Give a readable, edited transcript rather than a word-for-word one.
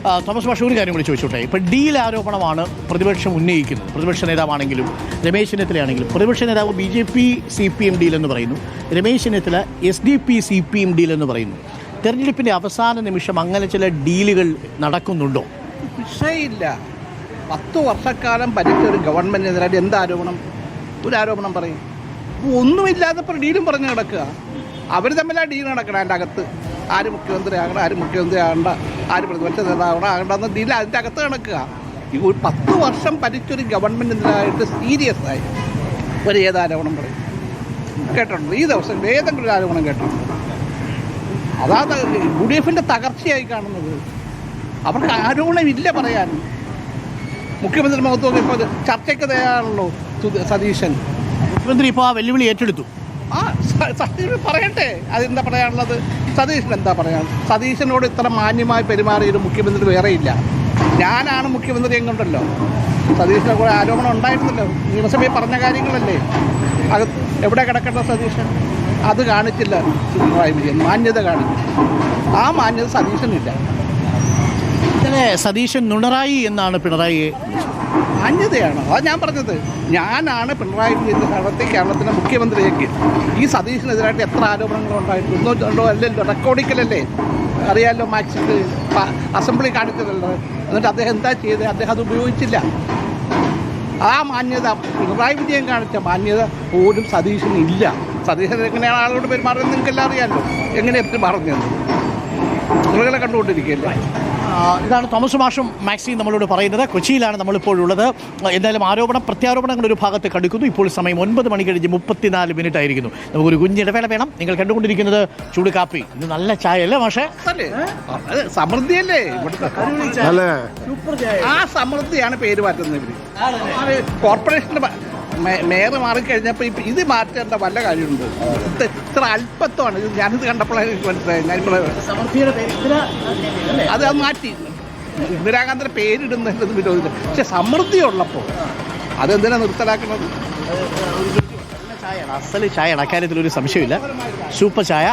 Thomas മാഷ് ഒരു കാര്യം കൂടി ചോദിച്ചോട്ടെ. ഇപ്പോൾ ഡീൽ ആരോപണമാണ് പ്രതിപക്ഷം ഉന്നയിക്കുന്നത്. പ്രതിപക്ഷ നേതാവാണെങ്കിലും രമേശ് ചെന്നിത്തലയാണെങ്കിലും പ്രതിപക്ഷ നേതാവ് BJP CPM ഡീൽ എന്ന് പറയുന്നു, Ramesh Chennithala SDP CPM deal എന്ന് പറയുന്നു. തെരഞ്ഞെടുപ്പിൻ്റെ അവസാന നിമിഷം അങ്ങനെ ചില ഡീലുകൾ നടക്കുന്നുണ്ടോ? വിഷയമില്ല. 10 വർഷക്കാലം ഭരിച്ച ഒരു ഗവൺമെൻറ്റിനെതിരായിട്ട് എന്ത് ആരോപണം? ഒരു ആരോപണം പറയും. ഒന്നുമില്ലാത്തപ്പോൾ ഡീലും പറഞ്ഞു കിടക്കുക. അവർ തമ്മിലാ ഡീൽ നടക്കണം. അതിൻ്റെ അകത്ത് ആര് മുഖ്യമന്ത്രി ആകണം, ആര് മുഖ്യമന്ത്രി ആകണ്ട, ആര് പ്രതിപക്ഷ നേതാവണം ആകണ്ടെന്ന ഡീൽ അതിൻ്റെ അകത്ത് കിടക്കുക. ഈ ഒരു 10 വർഷം ഭരിച്ചൊരു ഗവൺമെൻറ്റിനെതിരായിട്ട് സീരിയസ് ആയി ഒരു ഏതാരോപണം പറയും കേട്ടിട്ടുണ്ട്? ഈ ദിവസം ഏതെങ്കിലും ഒരു ആരോപണം കേട്ടിട്ടുണ്ട്? അതാണ് UDFിൻ്റെ തകർച്ചയായി കാണുന്നത്. അവർക്ക് ആരോപണമില്ല പറയാൻ. മുഖ്യമന്ത്രി മുഖത്ത് ഇപ്പോൾ ചർച്ചയ്ക്ക് തയ്യാറാണല്ലോ സതീശൻ. മുഖ്യമന്ത്രി ഇപ്പോൾ ആ വെല്ലുവിളി ഏറ്റെടുത്തു. സതീശൻ പറയട്ടെ, അതെന്താ പറയാനുള്ളത്? സതീശൻ എന്താ പറയാൻ? സതീശനോട് ഇത്ര മാന്യമായി പെരുമാറിയൊരു മുഖ്യമന്ത്രി വേറെയില്ല. ഞാനാണ് മുഖ്യമന്ത്രി എങ്ങുണ്ടല്ലോ. സതീശനെ കൂടെ ആരോപണം ഉണ്ടായിരുന്നല്ലോ, നിയമസഭയിൽ പറഞ്ഞ കാര്യങ്ങളല്ലേ. അത് എവിടെ കിടക്കേണ്ട സതീശൻ? അത് കാണിച്ചില്ല പിണറായി വിജയൻ. മാന്യത കാണിച്ചു. ആ മാന്യത സതീശനില്ല. ഇങ്ങനെ സതീശൻ നുണറായി എന്നാണ് പിണറായി. മാന്യതയാണ് അതാ ഞാൻ പറഞ്ഞത്. ഞാനാണ് പിണറായി വിജയൻ്റെ സ്ഥാനത്ത് കേരളത്തിൻ്റെ മുഖ്യമന്ത്രിയേക്ക് ഈ സതീശനെതിരായിട്ട് എത്ര ആരോപണങ്ങളുണ്ടായിട്ട്? 100 അല്ലല്ലോ, റെക്കോർഡിക്കലല്ലേ. അറിയാമല്ലോ, മാക്സിമം അസംബ്ലി കാണിച്ചതല്ലോ. എന്നിട്ട് അദ്ദേഹം എന്താ ചെയ്തത്? അദ്ദേഹം അത് ഉപയോഗിച്ചില്ല. ആ മാന്യത, പിണറായി വിജയൻ കാണിച്ച മാന്യത പോലും സതീശനില്ല. സതീശൻ എങ്ങനെയാണ് ആളോട് പെരുമാറുന്നത് നിങ്ങൾക്കെല്ലാം അറിയാമല്ലോ. എങ്ങനെയാണ് പെരുമാറുന്നത് നിങ്ങളെ കണ്ടുകൊണ്ടിരിക്കുകയല്ലേ. ഇതാണ് തോമസ് മാഷും മാക്സിയും നമ്മളോട് പറയുന്നത്. കൊച്ചിയിലാണ് നമ്മളിപ്പോഴുള്ളത്. എന്തായാലും ആരോപണം പ്രത്യാരോപണങ്ങൾ ഒരു ഭാഗത്ത് കടുക്കുന്നു. ഇപ്പോൾ സമയം 9 മണി കഴിഞ്ഞ് 34 മിനിറ്റ് ആയിരിക്കുന്നു. നമുക്കൊരു കുഞ്ഞിടവേള വേണം. നിങ്ങൾ കണ്ടുകൊണ്ടിരിക്കുന്നത് ചൂട് കാപ്പി. ഇത് നല്ല ചായ അല്ലേ മാഷേ? സമൃദ്ധിയല്ലേ ഇവിടുത്തെ? ആ സമൃദ്ധിയാണ് പേര് മാറ്റുന്നത് ഇവർ. കോർപ്പറേഷൻ്റെ മേയർ മാറിക്കഴിഞ്ഞപ്പോൾ ഇപ്പം ഇത് മാറ്റേണ്ട വല്ല കാര്യമുണ്ട്? ഇത്ര അല്പത്വമാണ് ഇത്. ഞാനിത് കണ്ടപ്പോഴാണ് എനിക്ക് മനസ്സിലായത്. ഞാനിപ്പോൾ അത് മാറ്റി ഇന്ദിരാഗാന്ധിയുടെ പേരിടുന്നതിന് വിരോധിച്ചു. പക്ഷെ സമൃദ്ധി ഉള്ളപ്പോൾ അതെന്തിനാണ് നിർത്തലാക്കുന്നത്? അസല് ചായയാണ്, അക്കാര്യത്തിലൊരു സംശയമില്ല. സൂപ്പർ ചായ.